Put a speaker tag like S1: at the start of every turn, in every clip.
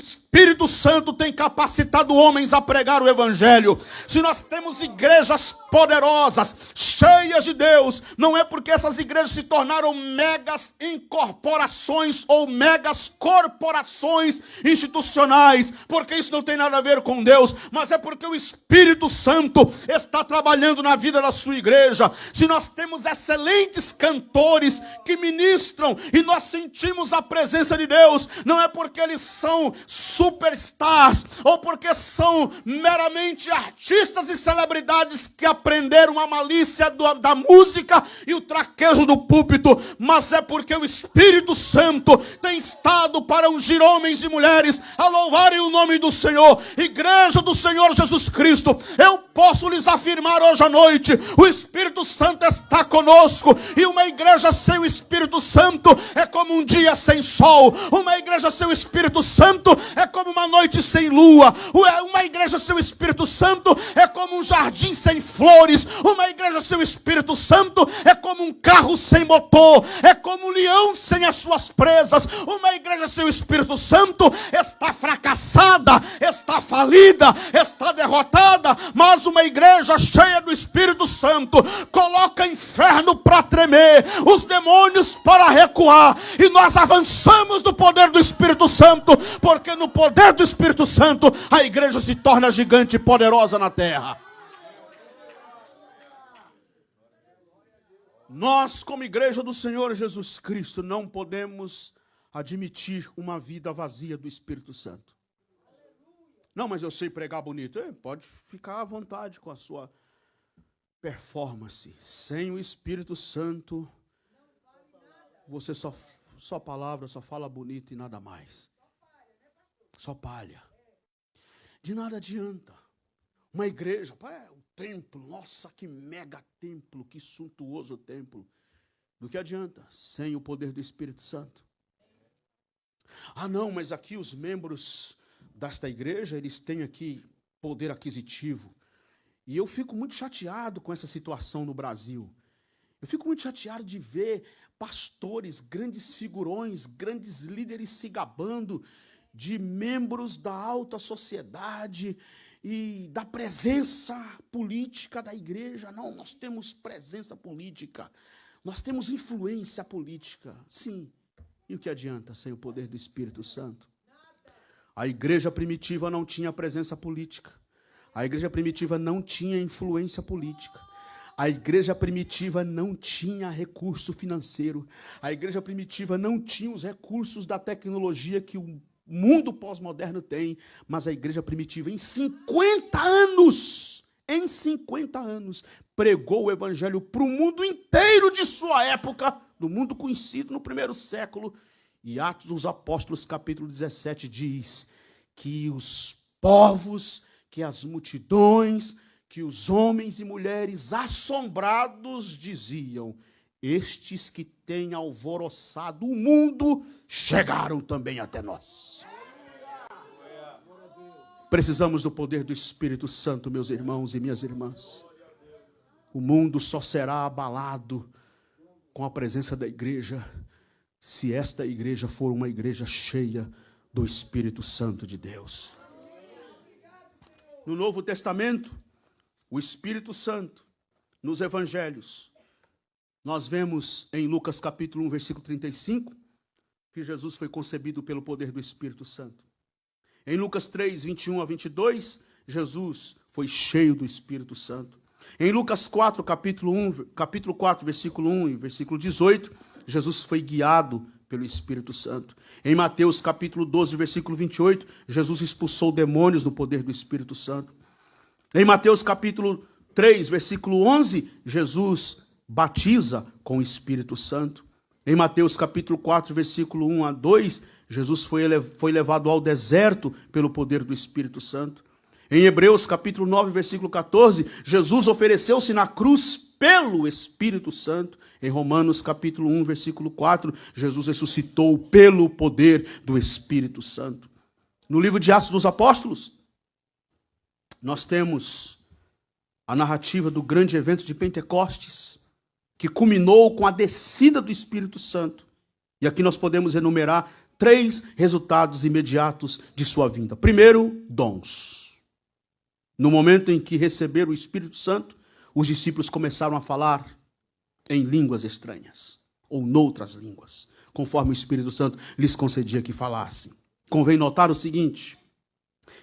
S1: Espírito Santo tem capacitado homens a pregar o Evangelho. Se nós temos igrejas poderosas, cheias de Deus, não é porque essas igrejas se tornaram megas incorporações ou megas corporações institucionais, porque isso não tem nada a ver com Deus, mas é porque o Espírito Santo está trabalhando na vida da sua igreja. Se nós temos excelentes cantores que ministram e nós sentimos a presença de Deus, não é porque eles são superstars, ou porque são meramente artistas e celebridades que aprenderam a malícia da música e o traquejo do púlpito, mas é porque o Espírito Santo tem estado para ungir homens e mulheres a louvarem o nome do Senhor. Igreja do Senhor Jesus Cristo, eu posso lhes afirmar hoje à noite, o Espírito Santo está conosco, e uma igreja sem o Espírito Santo é como um dia sem sol, uma igreja sem o Espírito Santo é como uma noite sem lua, uma igreja sem o Espírito Santo é como um jardim sem flores, uma igreja sem o Espírito Santo é como um carro sem motor, é como um leão sem as suas presas. Uma igreja sem o Espírito Santo está fracassada, está falida, está derrotada, mas uma igreja cheia do Espírito Santo coloca inferno para tremer, os demônios para recuar, e nós avançamos no poder do Espírito Santo, porque no poder do Espírito Santo a igreja se torna gigante e poderosa na terra. Nós, como igreja do Senhor Jesus Cristo, não podemos admitir uma vida vazia do Espírito Santo. Não, mas eu sei pregar bonito. Pode ficar à vontade com a sua performance. Sem o Espírito Santo, você só palavra, só fala bonito e nada mais. Só palha. De nada adianta. Uma igreja, o templo, nossa, que mega templo, que suntuoso templo. Do que adianta? Sem o poder do Espírito Santo. Ah, não, mas aqui os membros desta igreja, eles têm aqui poder aquisitivo. E eu fico muito chateado com essa situação no Brasil. Eu fico muito chateado de ver pastores, grandes figurões, grandes líderes se gabando de membros da alta sociedade e da presença política da igreja. Não, nós temos presença política, nós temos influência política. Sim, e o que adianta sem o poder do Espírito Santo? A igreja primitiva não tinha presença política, a igreja primitiva não tinha influência política, a igreja primitiva não tinha recurso financeiro, a igreja primitiva não tinha os recursos da tecnologia que o mundo pós-moderno tem, mas a igreja primitiva, em 50 anos, pregou o evangelho para o mundo inteiro de sua época, do mundo conhecido no primeiro século. E Atos dos Apóstolos, capítulo 17, diz que os povos, que as multidões, que os homens e mulheres assombrados diziam: estes que têm alvoroçado o mundo chegaram também até nós. Precisamos do poder do Espírito Santo, meus irmãos e minhas irmãs. O mundo só será abalado com a presença da igreja, se esta igreja for uma igreja cheia do Espírito Santo de Deus. No Novo Testamento, o Espírito Santo, nos Evangelhos, nós vemos em Lucas capítulo 1, versículo 35, que Jesus foi concebido pelo poder do Espírito Santo. Em Lucas 3, 21 a 22, Jesus foi cheio do Espírito Santo. Em Lucas 4, capítulo 4, versículo 1 e versículo 18, Jesus foi guiado pelo Espírito Santo. Em Mateus capítulo 12, versículo 28, Jesus expulsou demônios no poder do Espírito Santo. Em Mateus capítulo 3, versículo 11, Jesus batiza com o Espírito Santo. Em Mateus capítulo 4, versículo 1 a 2, Jesus foi levado ao deserto pelo poder do Espírito Santo. Em Hebreus capítulo 9, versículo 14, Jesus ofereceu-se na cruz pelo Espírito Santo. Em Romanos capítulo 1, versículo 4, Jesus ressuscitou pelo poder do Espírito Santo. No livro de Atos dos Apóstolos, nós temos a narrativa do grande evento de Pentecostes, que culminou com a descida do Espírito Santo. E aqui nós podemos enumerar 3 resultados imediatos de sua vinda. Primeiro, dons. No momento em que receberam o Espírito Santo, os discípulos começaram a falar em línguas estranhas, ou noutras línguas, conforme o Espírito Santo lhes concedia que falassem. Convém notar o seguinte,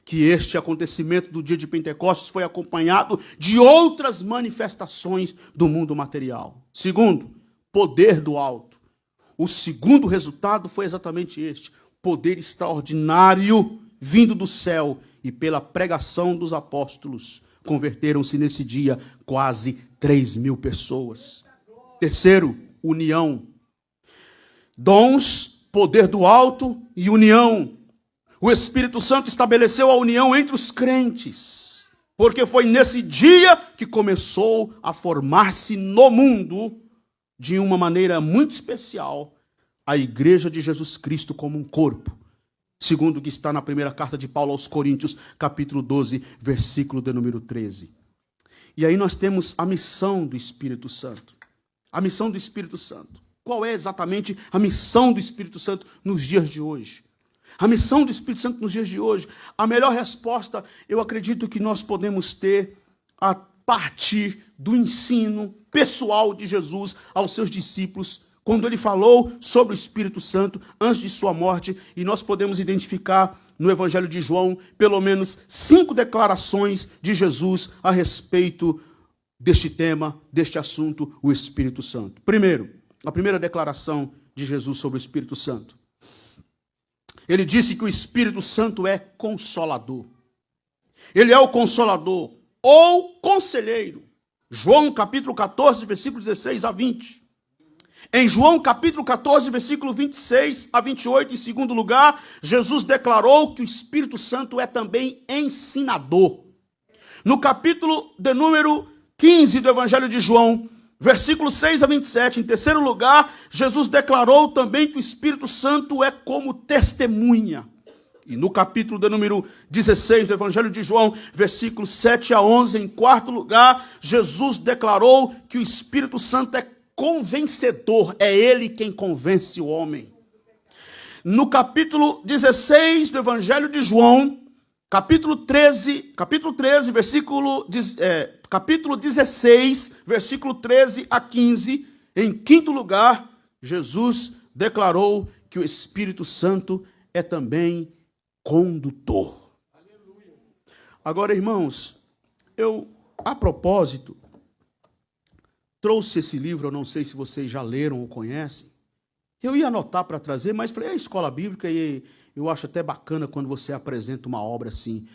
S1: que este acontecimento do dia de Pentecostes foi acompanhado de outras manifestações do mundo material. Segundo, poder do alto. O segundo resultado foi exatamente este, poder extraordinário vindo do céu, e pela pregação dos apóstolos, converteram-se nesse dia quase 3.000 pessoas. Terceiro, união. Dons, poder do alto e união. O Espírito Santo estabeleceu a união entre os crentes, porque foi nesse dia que começou a formar-se no mundo, de uma maneira muito especial, a Igreja de Jesus Cristo como um corpo, segundo o que está na primeira carta de Paulo aos Coríntios, capítulo 12, versículo de número 13. E aí nós temos a missão do Espírito Santo. A missão do Espírito Santo. Qual é exatamente a missão do Espírito Santo nos dias de hoje? A missão do Espírito Santo nos dias de hoje, a melhor resposta, eu acredito que nós podemos ter a partir do ensino pessoal de Jesus aos seus discípulos, quando ele falou sobre o Espírito Santo antes de sua morte, e nós podemos identificar no Evangelho de João pelo menos 5 declarações de Jesus a respeito deste tema, deste assunto, o Espírito Santo. Primeiro, a primeira declaração de Jesus sobre o Espírito Santo. Ele disse que o Espírito Santo é consolador. Ele é o consolador ou conselheiro. João capítulo 14, versículo 16 a 20. Em João capítulo 14, versículo 26 a 28, em segundo lugar, Jesus declarou que o Espírito Santo é também ensinador. No capítulo de número 15 do Evangelho de João, versículo 6 a 27, em terceiro lugar, Jesus declarou também que o Espírito Santo é como testemunha. E no capítulo de número 16 do Evangelho de João, versículos 7 a 11, em quarto lugar, Jesus declarou que o Espírito Santo é convencedor, é ele quem convence o homem. No capítulo 16 do Evangelho de João, capítulo 16, versículo 13 a 15, em quinto lugar, Jesus declarou que o Espírito Santo é também condutor. Agora, irmãos, eu, a propósito, trouxe esse livro, eu não sei se vocês já leram ou conhecem. Eu ia anotar para trazer, mas falei, é escola bíblica e eu acho até bacana quando você apresenta uma obra assim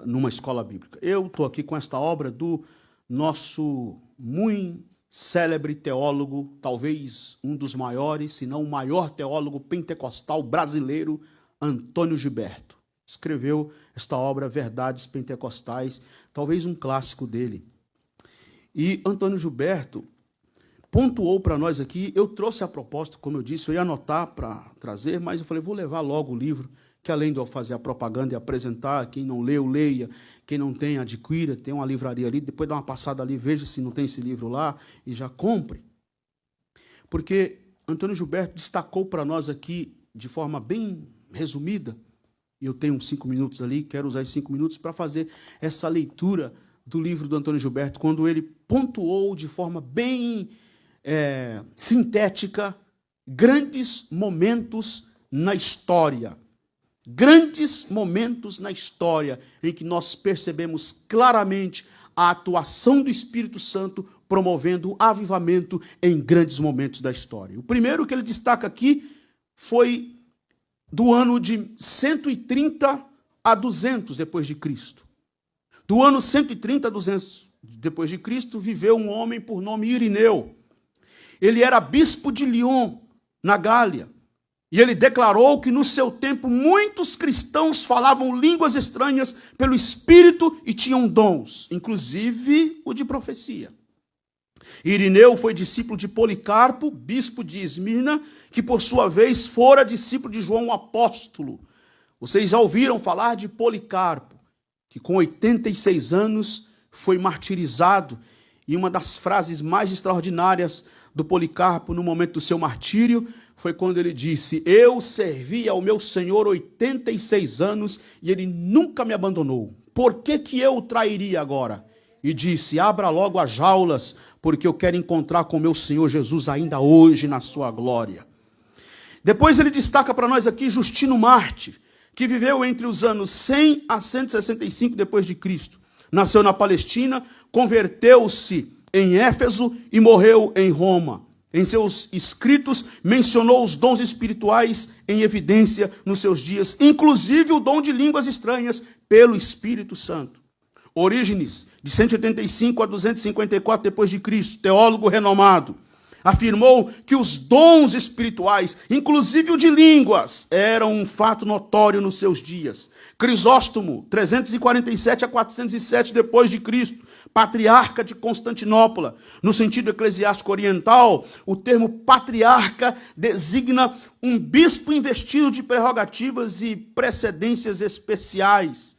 S1: numa escola bíblica. Eu estou aqui com esta obra do nosso muito célebre teólogo, talvez um dos maiores, se não o maior teólogo pentecostal brasileiro, Antônio Gilberto. Escreveu esta obra, Verdades Pentecostais, talvez um clássico dele. E Antônio Gilberto pontuou para nós aqui, eu trouxe a propósito, como eu disse, eu ia anotar para trazer, mas eu falei, vou levar logo o livro, que além de eu fazer a propaganda e apresentar, quem não leu, leia, quem não tem, adquira, tem uma livraria ali, depois dá uma passada ali, veja se não tem esse livro lá, e já compre. Porque Antônio Gilberto destacou para nós aqui, de forma bem resumida, e eu tenho uns 5 minutos ali, quero usar esses 5 minutos para fazer essa leitura do livro do Antônio Gilberto, quando ele pontuou de forma bem sintética grandes momentos na história. Grandes momentos na história em que nós percebemos claramente a atuação do Espírito Santo promovendo o avivamento em grandes momentos da história. O primeiro que ele destaca aqui foi do ano de 130 a 200 depois de Cristo. Do ano 130 a 200 depois de Cristo, viveu um homem por nome Irineu. Ele era bispo de Lyon, na Gália. E ele declarou que no seu tempo muitos cristãos falavam línguas estranhas pelo Espírito e tinham dons, inclusive o de profecia. Irineu foi discípulo de Policarpo, bispo de Esmirna, que por sua vez fora discípulo de João o Apóstolo. Vocês já ouviram falar de Policarpo, que com 86 anos foi martirizado, e uma das frases mais extraordinárias do Policarpo no momento do seu martírio foi quando ele disse: eu servi ao meu Senhor 86 anos e ele nunca me abandonou. Por que eu o trairia agora? E disse: abra logo as jaulas, porque eu quero encontrar com meu Senhor Jesus ainda hoje na sua glória. Depois ele destaca para nós aqui Justino Marte, que viveu entre os anos 100 a 165 depois de Cristo. Nasceu na Palestina, converteu-se em Éfeso e morreu em Roma. Em seus escritos, mencionou os dons espirituais em evidência nos seus dias, inclusive o dom de línguas estranhas pelo Espírito Santo. Orígenes, de 185 a 254 depois de Cristo, teólogo renomado, afirmou que os dons espirituais, inclusive o de línguas, eram um fato notório nos seus dias. Crisóstomo, 347 a 407 depois de Cristo, patriarca de Constantinopla. No sentido eclesiástico oriental, o termo patriarca designa um bispo investido de prerrogativas e precedências especiais.